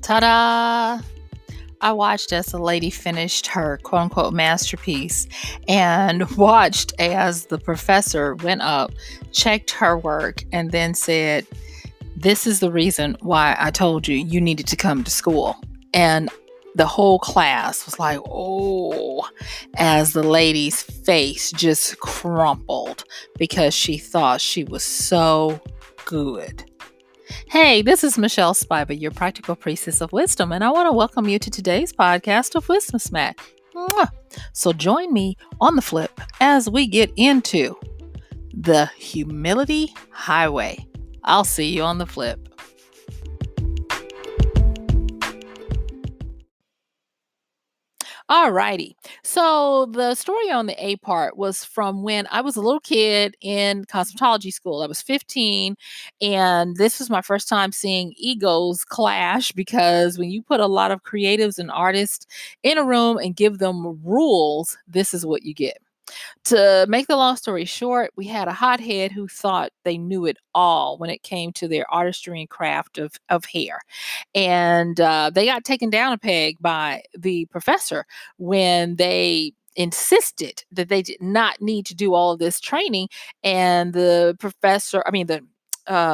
Ta-da! I watched as a lady finished her quote-unquote masterpiece and watched as the professor went up, checked her work, and then said, "This is the reason why I told you you needed to come to school." And the whole class was like, "Oh," as the lady's face just crumpled because she thought she was so good. Hey, this is MichelleSpiva, your practical priestess of wisdom, and I want to welcome you to today's podcast of Wisdom Smack. Mwah. So join me on the flip as we get into the humility highway. I'll see you on the flip. Alrighty. So the story on the A part was from when I was a little kid in cosmetology school. I was 15, and this was my first time seeing egos clash because when you put a lot of creatives and artists in a room and give them rules, this is what you get. To make the long story short, we had a hothead who thought they knew it all when it came to their artistry and craft of hair. And they got taken down a peg by the professor when they insisted that they did not need to do all of this training. And the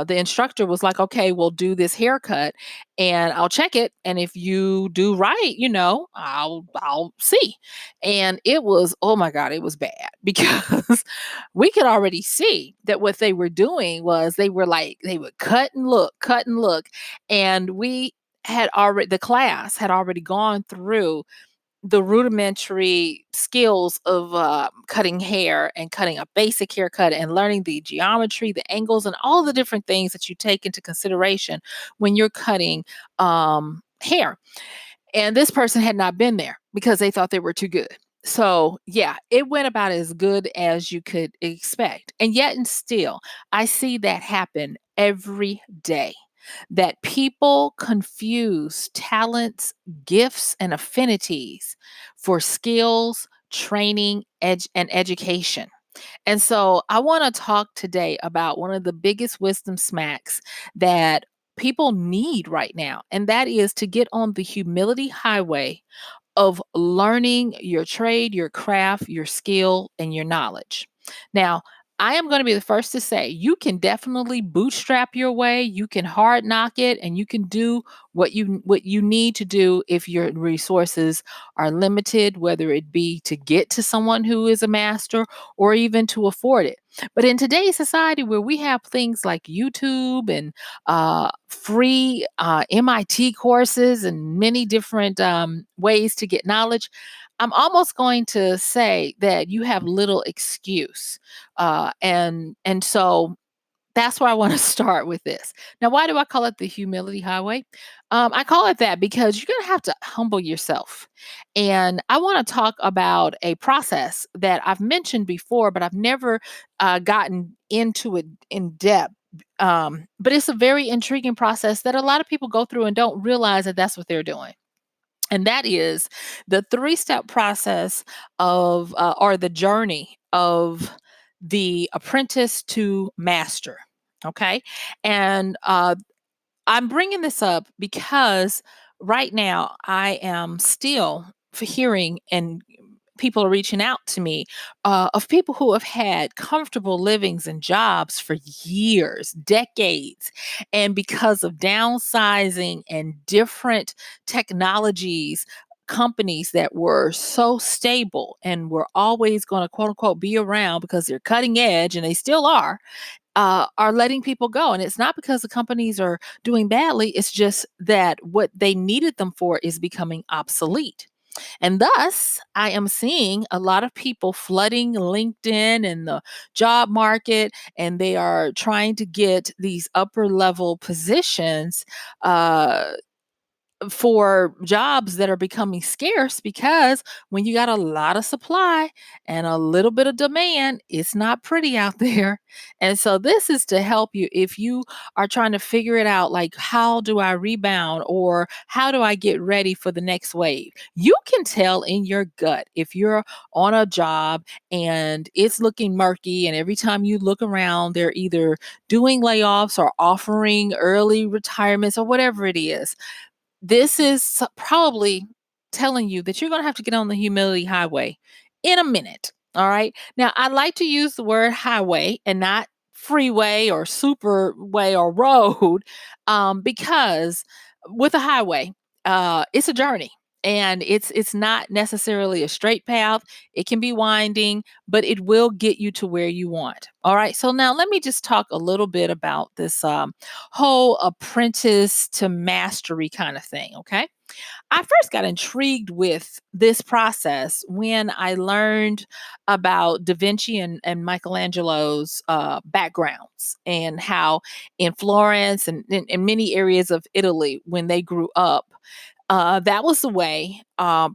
instructor was like, "Okay, we'll do this haircut and I'll check it. And if you do right, I'll see." And it was, oh my God, it was bad because we could already see that what they were doing was they would cut and look, cut and look. And the class had already gone through the rudimentary skills of cutting hair and cutting a basic haircut and learning the geometry, the angles, and all the different things that you take into consideration when you're cutting hair. And this person had not been there because they thought they were too good. So, yeah, it went about as good as you could expect. And yet, and still, I see that happen every day, that people confuse talents, gifts, and affinities for skills, training, and education. And so I want to talk today about one of the biggest wisdom smacks that people need right now, and that is to get on the humility highway of learning your trade, your craft, your skill, and your knowledge. Now, I am going to be the first to say you can definitely bootstrap your way, you can hard knock it, and you can do what you need to do if your resources are limited, whether it be to get to someone who is a master or even to afford it. But in today's society where we have things like YouTube and free MIT courses and many different ways to get knowledge, I'm almost going to say that you have little excuse. And so that's where I want to start with this. Now, why do I call it the humility highway? I call it that because you're going to have to humble yourself. And I want to talk about a process that I've mentioned before, but I've never gotten into it in depth. But it's a very intriguing process that a lot of people go through and don't realize that that's what they're doing. And that is the three-step process or the journey of the apprentice to master. Okay. And I'm bringing this up because right now I am still hearing and people are reaching out to me of people who have had comfortable livings and jobs for years, decades. And because of downsizing and different technologies, companies that were so stable and were always going to quote unquote be around because they're cutting edge and they still are letting people go. And it's not because the companies are doing badly, it's just that what they needed them for is becoming obsolete. And thus, I am seeing a lot of people flooding LinkedIn and the job market, and they are trying to get these upper level positions uh, for jobs that are becoming scarce because when you got a lot of supply and a little bit of demand, it's not pretty out there. And so this is to help you if you are trying to figure it out, like how do I rebound or how do I get ready for the next wave? You can tell in your gut if you're on a job and it's looking murky and every time you look around they're either doing layoffs or offering early retirements or whatever it is. This is probably telling you that you're going to have to get on the humility highway in a minute. All right. Now, I like to use the word highway and not freeway or superway or road, because with a highway, it's a journey. And it's not necessarily a straight path. It can be winding, but it will get you to where you want. All right. So now let me just talk a little bit about this whole apprentice to mastery kind of thing. Okay. I first got intrigued with this process when I learned about Da Vinci and Michelangelo's backgrounds, and how in Florence and in many areas of Italy, when they grew up, that was the way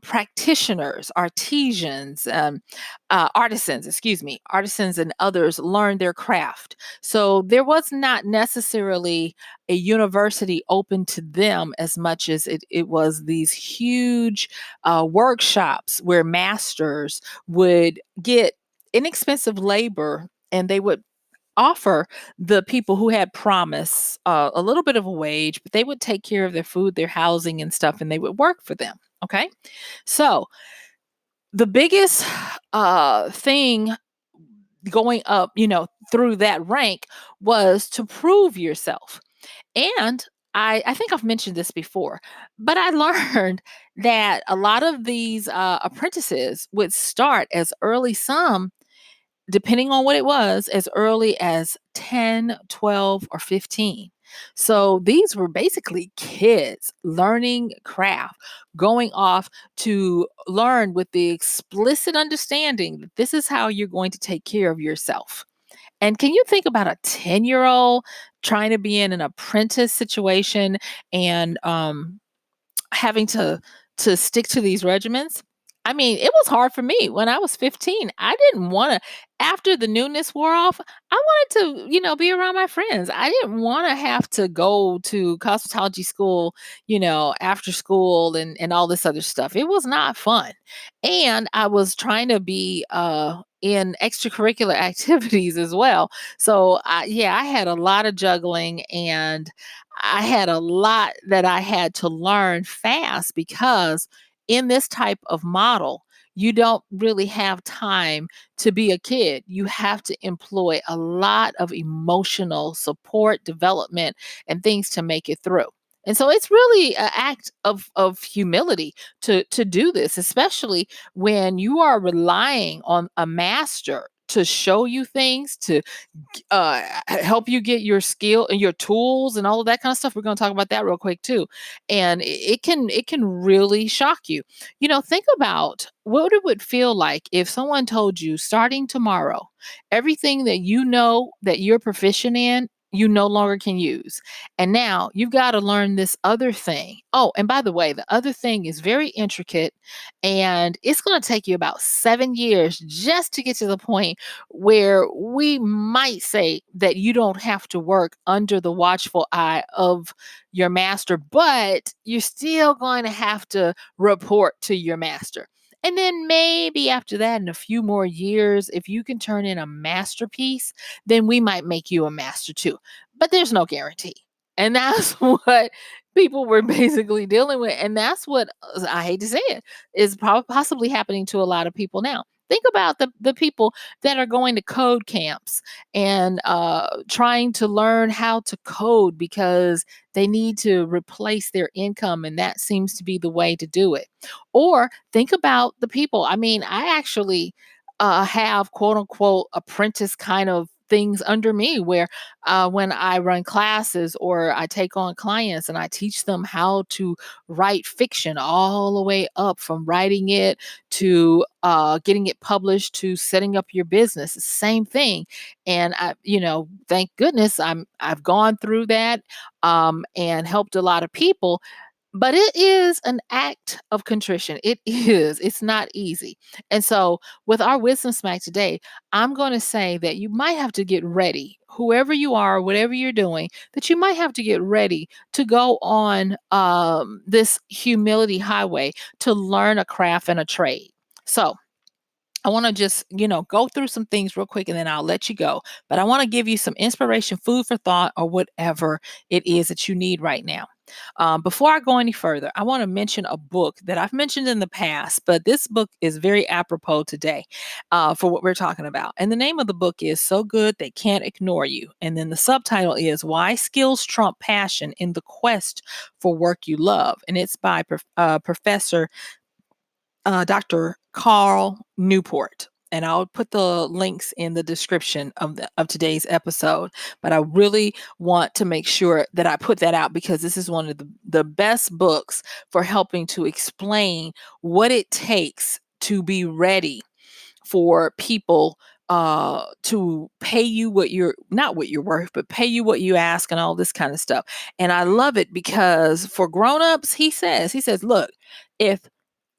practitioners, artisans, excuse me, artisans and others learned their craft. So there was not necessarily a university open to them as much as it was these huge workshops where masters would get inexpensive labor, and they would offer the people who had promise a little bit of a wage, but they would take care of their food, their housing, and stuff, and they would work for them. Okay. So the biggest thing going up, through that rank was to prove yourself. And I think I've mentioned this before, but I learned that a lot of these apprentices would start as early, some depending on what it was, as early as 10, 12, or 15. So these were basically kids learning craft, going off to learn with the explicit understanding that this is how you're going to take care of yourself. And can you think about a 10-year-old trying to be in an apprentice situation and having to stick to these regimens? I mean, it was hard for me when I was 15. I didn't wanna, after the newness wore off, I wanted to, be around my friends. I didn't wanna have to go to cosmetology school, after school and all this other stuff. It was not fun. And I was trying to be in extracurricular activities as well. So yeah, I had a lot of juggling, and I had a lot that I had to learn fast, because in this type of model, you don't really have time to be a kid. You have to employ a lot of emotional support, development, and things to make it through. And so it's really an act of humility to do this, especially when you are relying on a master to show you things, to help you get your skill and your tools and all of that kind of stuff. We're going to talk about that real quick too. And it can really shock you. Think about what it would feel like if someone told you, starting tomorrow, everything that you know that you're proficient in, you no longer can use. And now you've got to learn this other thing. Oh, and by the way, the other thing is very intricate, and it's going to take you about 7 years just to get to the point where we might say that you don't have to work under the watchful eye of your master, but you're still going to have to report to your master. And then maybe after that, in a few more years, if you can turn in a masterpiece, then we might make you a master too. But there's no guarantee. And that's what people were basically dealing with. And that's what, I hate to say it, is possibly happening to a lot of people now. Think about the people that are going to code camps and trying to learn how to code because they need to replace their income, and that seems to be the way to do it. Or think about the people. I mean, I actually have quote unquote apprentice kind of things under me, where when I run classes or I take on clients and I teach them how to write fiction, all the way up from writing it to getting it published to setting up your business. It's the same thing. And thank goodness I've gone through that and helped a lot of people. But it is an act of contrition. It is. It's not easy. And so, with our wisdom smack today, I'm going to say that you might have to get ready, whoever you are, whatever you're doing, that you might have to get ready to go on this humility highway to learn a craft and a trade. So, I want to just, go through some things real quick, and then I'll let you go. But I want to give you some inspiration, food for thought, or whatever it is that you need right now. Before I go any further, I want to mention a book that I've mentioned in the past, but this book is very apropos today for what we're talking about. And the name of the book is So Good They Can't Ignore You. And then the subtitle is Why Skills Trump Passion in the Quest for Work You Love. And it's by Professor Dr. Carl Newport. And I'll put the links in the description of today's episode. But I really want to make sure that I put that out because this is one of the best books for helping to explain what it takes to be ready for people to pay you what you're not what you're worth, but pay you what you ask and all this kind of stuff. And I love it because for grown-ups, he says, look, if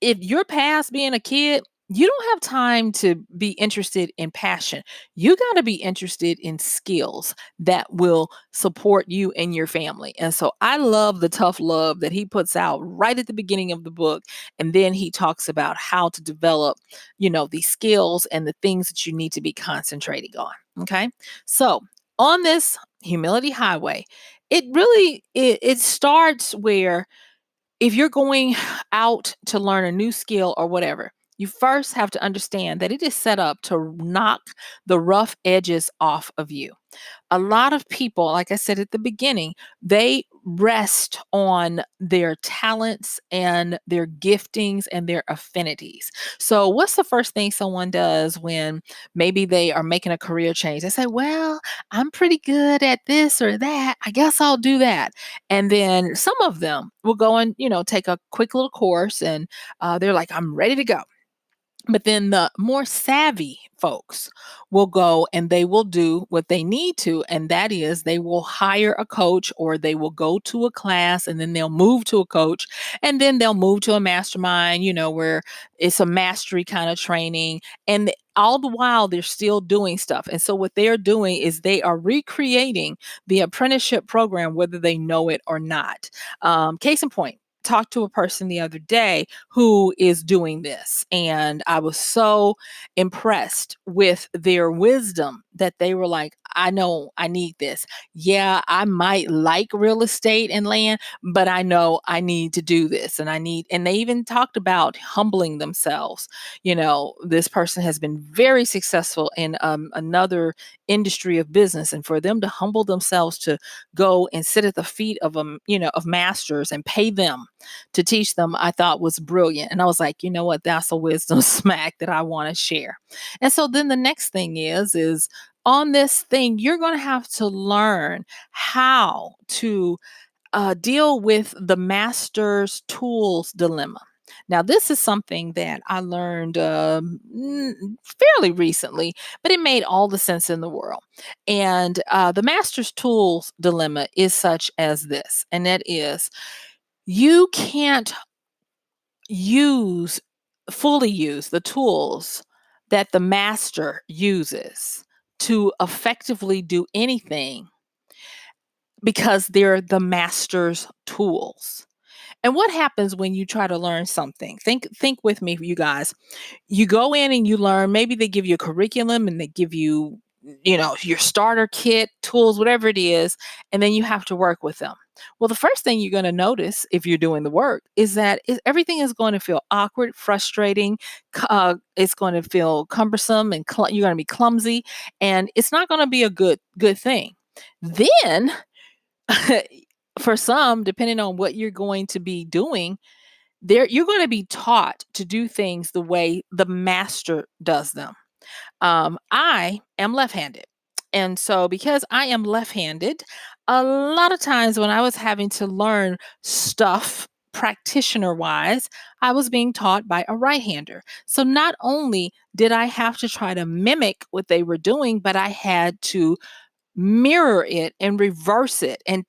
you're past being a kid, you don't have time to be interested in passion. You got to be interested in skills that will support you and your family. And so I love the tough love that he puts out right at the beginning of the book. And then he talks about how to develop, these skills and the things that you need to be concentrating on. Okay. So on this humility highway, it starts where if you're going out to learn a new skill or whatever, you first have to understand that it is set up to knock the rough edges off of you. A lot of people, like I said at the beginning, they rest on their talents and their giftings and their affinities. So, what's the first thing someone does when maybe they are making a career change? They say, well, I'm pretty good at this or that. I guess I'll do that. And then some of them will go and, take a quick little course and they're like, I'm ready to go. But then the more savvy folks will go and they will do what they need to. And that is they will hire a coach or they will go to a class and then they'll move to a coach and then they'll move to a mastermind, where it's a mastery kind of training. And all the while they're still doing stuff. And so what they're doing is they are recreating the apprenticeship program, whether they know it or not. Case in point, talked to a person the other day who is doing this. And I was so impressed with their wisdom that they were like, I know I need this. Yeah, I might like real estate and land, but I know I need to do this. And they even talked about humbling themselves. This person has been very successful in another industry of business. And for them to humble themselves to go and sit at the feet of of masters and pay them to teach them, I thought was brilliant. And I was like, you know what? That's a wisdom smack that I want to share. And so then the next thing is on this thing, you're going to have to learn how to deal with the master's tools dilemma. Now, this is something that I learned fairly recently, but it made all the sense in the world. And the master's tools dilemma is such as this, and that is you can't use fully use the tools that the master uses to effectively do anything because they're the master's tools. And what happens when you try to learn something? Think with me, you guys. You go in and you learn, maybe they give you a curriculum and they give you, your starter kit, tools, whatever it is, and then you have to work with them. Well, the first thing you're going to notice if you're doing the work is that everything is going to feel awkward, frustrating. It's going to feel cumbersome and you're going to be clumsy, and it's not going to be a good thing. Then for some, depending on what you're going to be doing, you're going to be taught to do things the way the master does them. I am left-handed. And so because I am left-handed, a lot of times when I was having to learn stuff practitioner wise, I was being taught by a right-hander. So not only did I have to try to mimic what they were doing, but I had to mirror it and reverse it and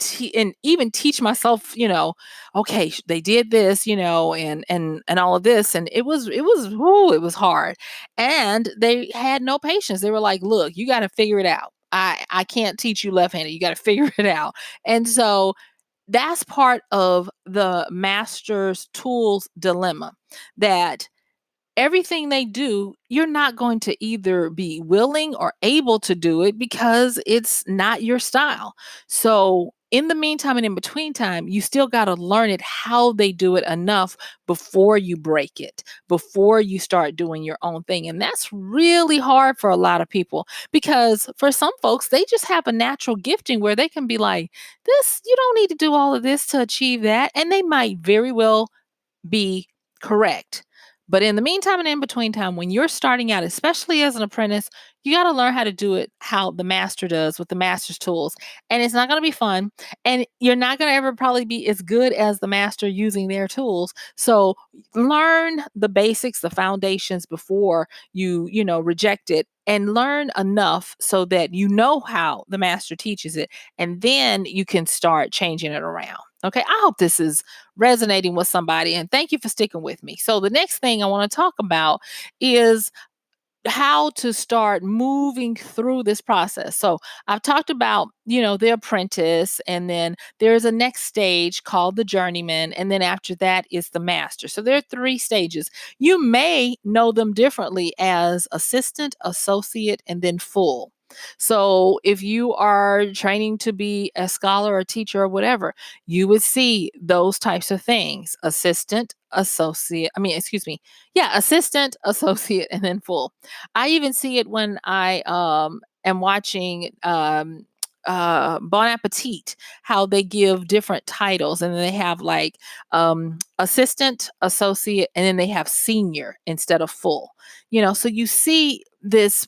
even teach myself, okay, they did this, and all of this, and it was hard. And they had no patience. They were like, look, you got to figure it out. I can't teach you left-handed. You got to figure it out. And so that's part of the master's tools dilemma, that everything they do, you're not going to either be willing or able to do it because it's not your style. So in the meantime and in between time, you still got to learn it how they do it enough before you break it, before you start doing your own thing. And that's really hard for a lot of people because for some folks, they just have a natural gifting where they can be like, this, you don't need to do all of this to achieve that. And they might very well be correct. But in the meantime and in between time, when you're starting out, especially as an apprentice, you got to learn how to do it how the master does with the master's tools. And it's not going to be fun. And you're not going to ever probably be as good as the master using their tools. So learn the basics, the foundations before you reject it and learn enough so that you know how the master teaches it. And then you can start changing it around. Okay. I hope this is resonating with somebody. And thank you for sticking with me. So, the next thing I want to talk about is how to start moving through this process. So I've talked about, the apprentice, and then there's a next stage called the journeyman, and then after that is the master. So there are three stages. You may know them differently as assistant, associate, and then full. So if you are training to be a scholar or teacher or whatever, you would see those types of things: assistant, associate, I mean, excuse me. Yeah, assistant, associate, and then full. I even see it when I am watching Bon Appetit, how they give different titles, and then they have like assistant, associate, and then they have senior instead of full. So you see this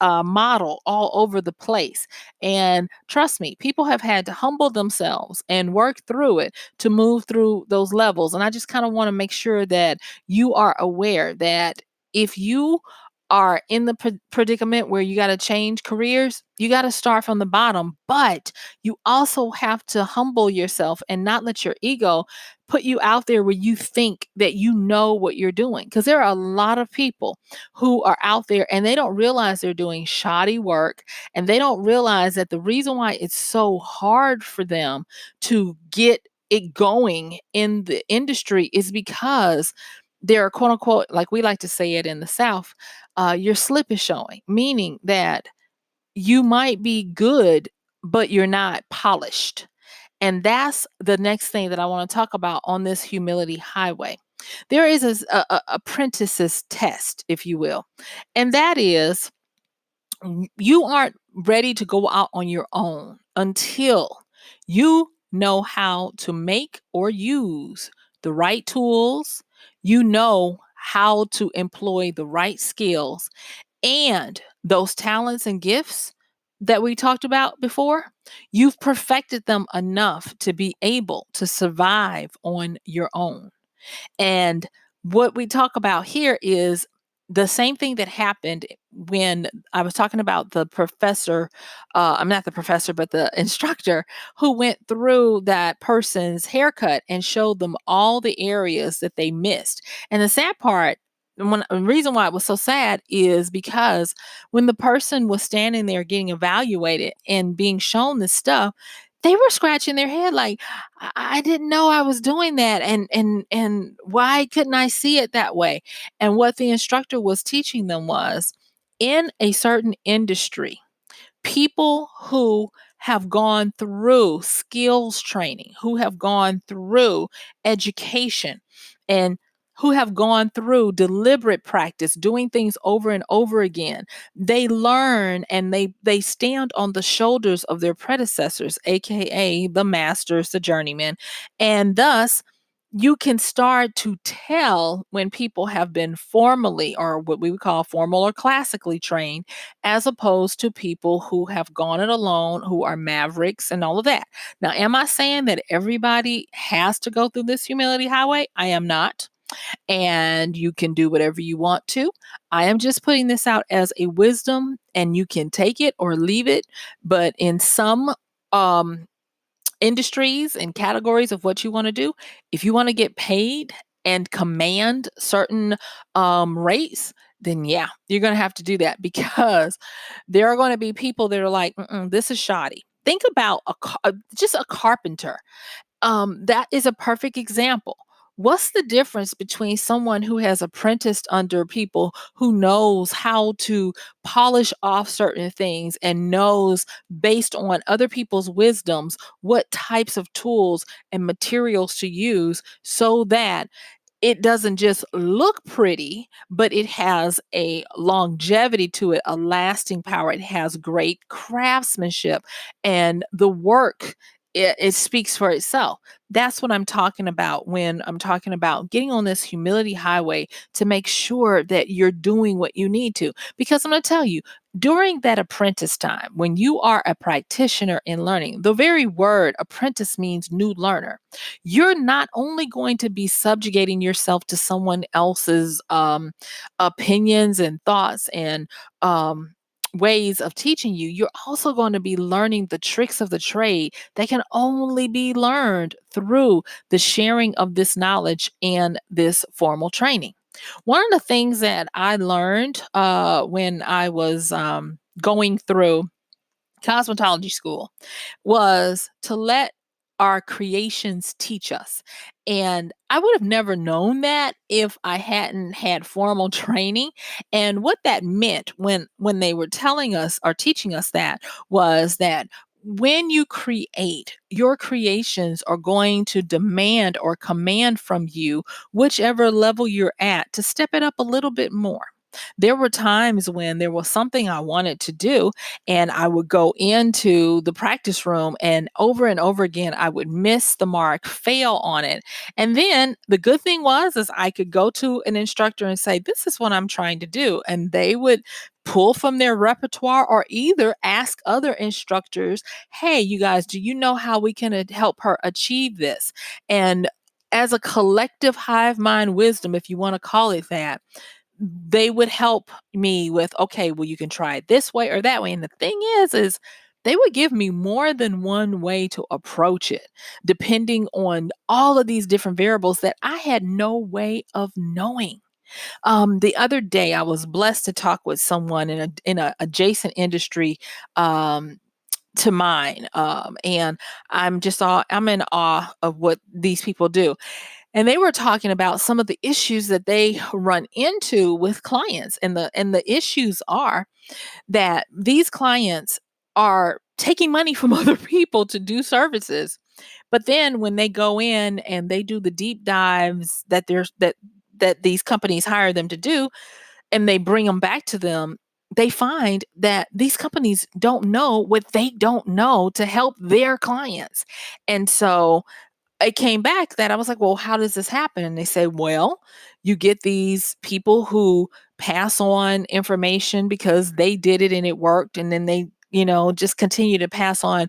model all over the place. And trust me, people have had to humble themselves and work through it to move through those levels. And I just kind of want to make sure that you are aware that if you are in the predicament where you got to change careers, you got to start from the bottom, but you also have to humble yourself and not let your ego put you out there where you think that you know what you're doing. Because there are a lot of people who are out there and they don't realize they're doing shoddy work, and they don't realize that the reason why it's so hard for them to get it going in the industry is because they're quote unquote, like we like to say it in the South, your slip is showing, meaning that you might be good, but you're not polished. And that's the next thing that I want to talk about on this humility highway. There is apprentice's test, if you will, and that is you aren't ready to go out on your own until you know how to make or use the right tools, you know how to employ the right skills, and those talents and gifts that we talked about before, you've perfected them enough to be able to survive on your own. And what we talk about here is the same thing that happened when I was talking about the professor. I'm not the professor, but the instructor who went through that person's haircut and showed them all the areas that they missed. And the sad part, the reason why it was so sad is because when the person was standing there getting evaluated and being shown this stuff, they were scratching their head like, I didn't know I was doing that, and why couldn't I see it that way? And what the instructor was teaching them was, in a certain industry, people who have gone through skills training, who have gone through education, and who have gone through deliberate practice, doing things over and over again, they learn and they stand on the shoulders of their predecessors, aka the masters, the journeymen, and thus you can start to tell when people have been formally, or what we would call formal or classically trained, as opposed to people who have gone it alone, who are mavericks and all of that. Now, am I saying that everybody has to go through this humility highway? I am not. And you can do whatever you want to. I am just putting this out as a wisdom, and you can take it or leave it. But in some um, industries and categories of what you want to do, if you want to get paid and command certain rates, then yeah, you're going to have to do that because there are going to be people that are like, this is shoddy. Think about just a carpenter. That is a perfect example. What's the difference between someone who has apprenticed under people who knows how to polish off certain things and knows based on other people's wisdoms what types of tools and materials to use so that it doesn't just look pretty, but it has a longevity to it, a lasting power. It has great craftsmanship, and the work, it speaks for itself. That's what I'm talking about when I'm talking about getting on this humility highway to make sure that you're doing what you need to. Because I'm going to tell you, during that apprentice time, when you are a practitioner in learning, the very word apprentice means new learner. You're not only going to be subjugating yourself to someone else's opinions and thoughts and ways of teaching you, you're also going to be learning the tricks of the trade that can only be learned through the sharing of this knowledge and this formal training. One of the things that I learned when I was going through cosmetology school was to let our creations teach us. And I would have never known that if I hadn't had formal training. And what that meant when they were telling us or teaching us that was that when you create, your creations are going to demand or command from you, whichever level you're at, to step it up a little bit more. There were times when there was something I wanted to do, and I would go into the practice room, and over again I would miss the mark, fail on it. And then the good thing was is I could go to an instructor and say, "This is what I'm trying to do." And they would pull from their repertoire or either ask other instructors, "Hey, you guys, do you know how we can help her achieve this?" And as a collective hive mind wisdom, if you want to call it that, they would help me with, okay, well, you can try it this way or that way. And the thing is they would give me more than one way to approach it, depending on all of these different variables that I had no way of knowing. The other day, I was blessed to talk with someone in a adjacent industry to mine, and I'm in awe of what these people do. And they were talking about some of the issues that they run into with clients. And the issues are that these clients are taking money from other people to do services. But then when they go in and they do the deep dives that these companies hire them to do, and they bring them back to them, they find that these companies don't know what they don't know to help their clients. And so it came back that I was like, "Well, how does this happen?" And they say, "Well, you get these people who pass on information because they did it and it worked, and then they, just continue to pass on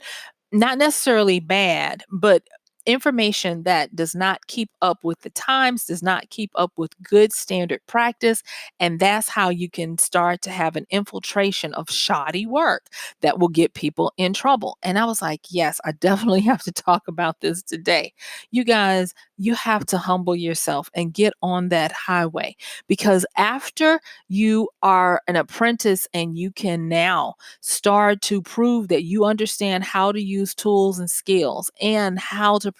not necessarily bad, but information that does not keep up with the times, does not keep up with good standard practice. And that's how you can start to have an infiltration of shoddy work that will get people in trouble." And I was like, yes, I definitely have to talk about this today. You guys, you have to humble yourself and get on that highway, because after you are an apprentice and you can now start to prove that you understand how to use tools and skills and how to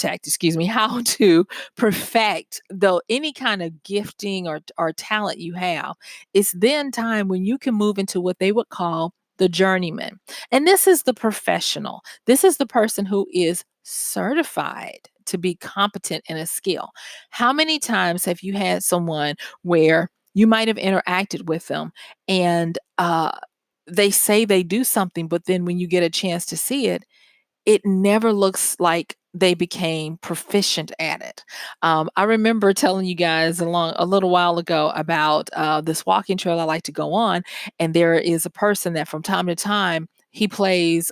excuse me, how to perfect though any kind of gifting or talent you have. It's then time when you can move into what they would call the journeyman. And this is the professional. This is the person who is certified to be competent in a skill. How many times have you had someone where you might have interacted with them and they say they do something, but then when you get a chance to see it, it never looks like they became proficient at it. I remember telling you guys a little while ago about this walking trail I like to go on, and there is a person that from time to time he plays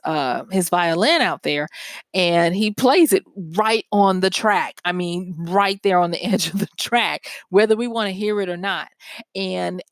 his violin out there, and he plays it right on the track. I mean, right there on the edge of the track, whether we want to hear it or not. And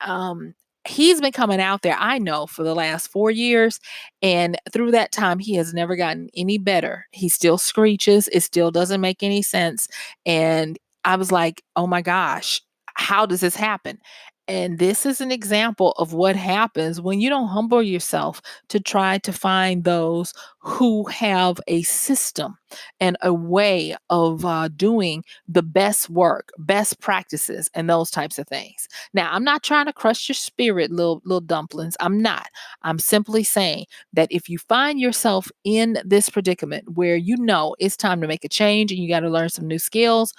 he's been coming out there, I know, for the last 4 years, and through that time, he has never gotten any better. He still screeches. It still doesn't make any sense. And I was like, oh my gosh, how does this happen? And this is an example of what happens when you don't humble yourself to try to find those who have a system and a way of doing the best work, best practices, and those types of things. Now, I'm not trying to crush your spirit, little dumplings. I'm not. I'm simply saying that if you find yourself in this predicament where you know it's time to make a change and you got to learn some new skills,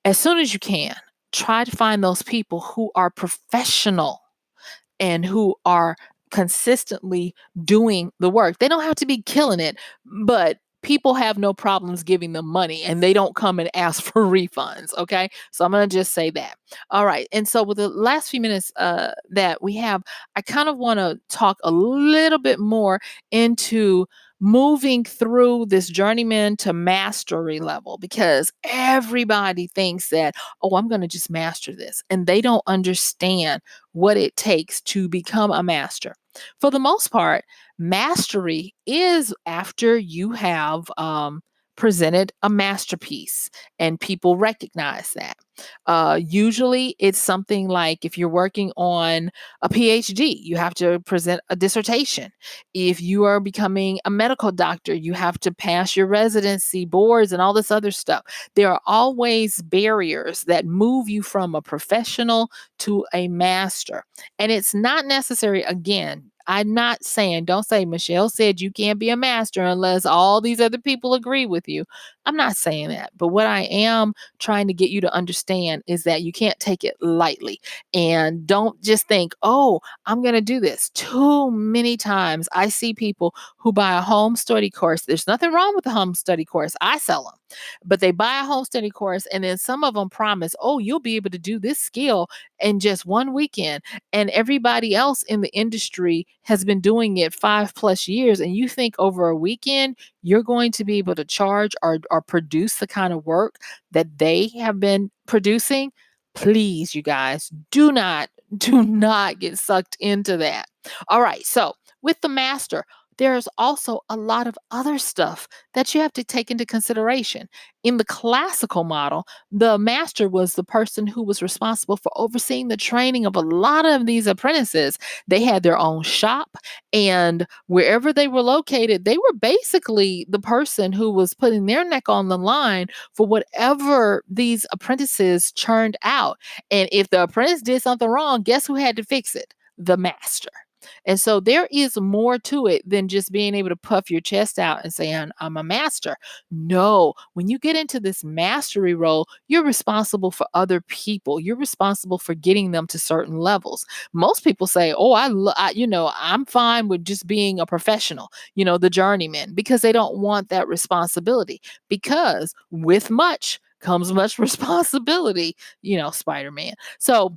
as soon as you can, try to find those people who are professional and who are consistently doing the work. They don't have to be killing it, but people have no problems giving them money and they don't come and ask for refunds. Okay. So I'm going to just say that. All right. And so, with the last few minutes that we have, I kind of want to talk a little bit more into moving through this journeyman to mastery level, because everybody thinks that, oh, I'm going to just master this. And they don't understand what it takes to become a master. For the most part, mastery is after you have presented a masterpiece and people recognize that. Usually, it's something like if you're working on a PhD, you have to present a dissertation. If you are becoming a medical doctor, you have to pass your residency boards and all this other stuff. There are always barriers that move you from a professional to a master. And it's not necessary, again, I'm not saying, don't say, Michelle said you can't be a master unless all these other people agree with you. I'm not saying that. But what I am trying to get you to understand is that you can't take it lightly. And don't just think, oh, I'm going to do this. Too many times I see people who buy a home study course. There's nothing wrong with the home study course. I sell them. But they buy a home study course and then some of them promise, oh, you'll be able to do this skill in just one weekend. And everybody else in the industry has been doing it 5+ years. And you think over a weekend, you're going to be able to charge or produce the kind of work that they have been producing. Please, you guys, do not get sucked into that. All right. So with the master, there's also a lot of other stuff that you have to take into consideration. In the classical model, the master was the person who was responsible for overseeing the training of a lot of these apprentices. They had their own shop, and wherever they were located, they were basically the person who was putting their neck on the line for whatever these apprentices churned out. And if the apprentice did something wrong, guess who had to fix it? The master. And so there is more to it than just being able to puff your chest out and say, I'm a master. No, when you get into this mastery role, you're responsible for other people. You're responsible for getting them to certain levels. Most people say, oh, I'm fine with just being a professional, the journeyman, because they don't want that responsibility. Because with much comes much responsibility, Spider-Man. So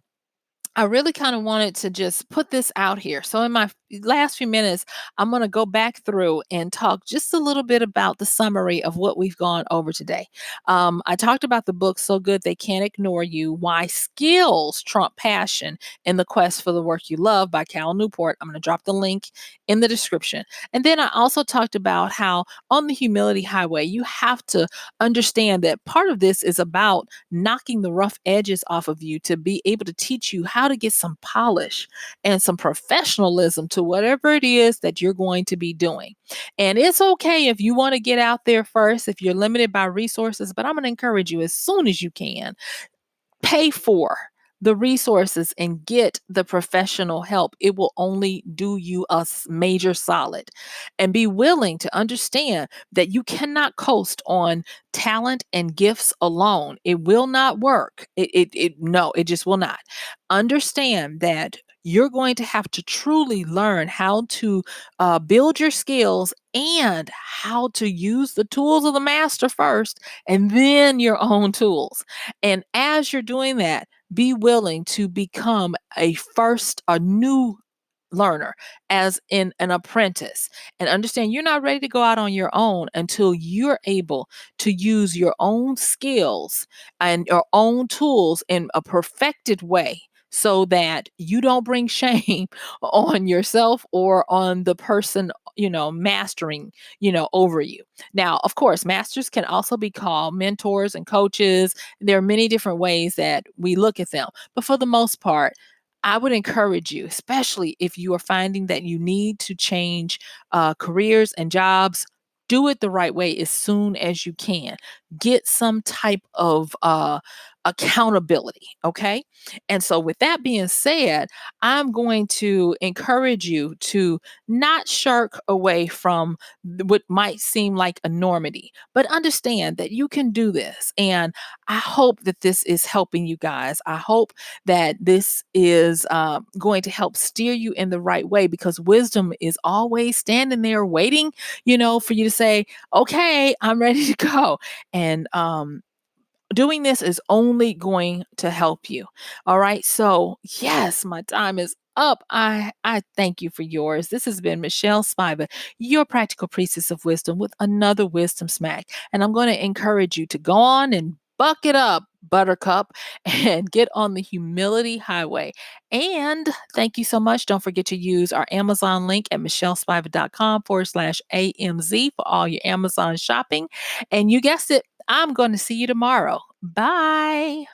I really kind of wanted to just put this out here. So, in my last few minutes, I'm going to go back through and talk just a little bit about the summary of what we've gone over today. I talked about the book So Good They Can't Ignore You: Why Skills Trump Passion in the Quest for the Work You Love by Cal Newport. I'm going to drop the link in the description. And then I also talked about how on the humility highway, you have to understand that part of this is about knocking the rough edges off of you to be able to teach you how to get some polish and some professionalism to whatever it is that you're going to be doing. And it's okay if you want to get out there first, if you're limited by resources, but I'm going to encourage you as soon as you can, pay for the resources and get the professional help. It will only do you a major solid. And be willing to understand that you cannot coast on talent and gifts alone. It will not work. No, it just will not. Understand that you're going to have to truly learn how to build your skills and how to use the tools of the master first, and then your own tools. And as you're doing that, be willing to become a new learner, as in an apprentice, and understand you're not ready to go out on your own until you're able to use your own skills and your own tools in a perfected way, so that you don't bring shame on yourself or on the person mastering over you. Now, of course, masters can also be called mentors and coaches. There are many different ways that we look at them, but for the most part, I would encourage you, especially if you are finding that you need to change careers and jobs, do it the right way as soon as you can. Get some type of accountability. Okay. And so, with that being said, I'm going to encourage you to not shirk away from what might seem like enormity, but understand that you can do this. And I hope that this is helping you guys. I hope that this is going to help steer you in the right way, because wisdom is always standing there waiting, for you to say, okay, I'm ready to go. And doing this is only going to help you. All right. So, yes, my time is up. I thank you for yours. This has been Michelle Spiva, your practical priestess of wisdom, with another wisdom smack. And I'm going to encourage you to go on and buck it up, buttercup, and get on the humility highway. And thank you so much. Don't forget to use our Amazon link at michellespiva.com/AMZ for all your Amazon shopping. And you guessed it, I'm going to see you tomorrow. Bye.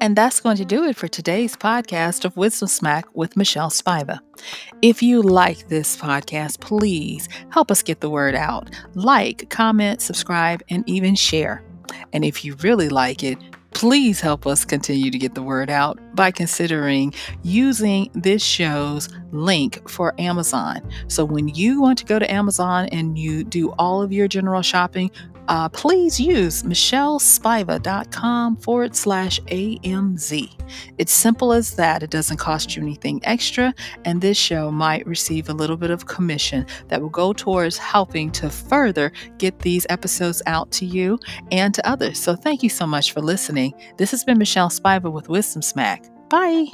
And that's going to do it for today's podcast of Wisdom Smack with Michelle Spiva. If you like this podcast, please help us get the word out. Like, comment, subscribe, and even share. And if you really like it, please help us continue to get the word out by considering using this show's link for Amazon. So when you want to go to Amazon and you do all of your general shopping, please use MichelleSpiva.com/AMZ. It's simple as that. It doesn't cost you anything extra, and this show might receive a little bit of commission that will go towards helping to further get these episodes out to you and to others. So thank you so much for listening. This has been Michelle Spiva with Wisdom Smack. Bye.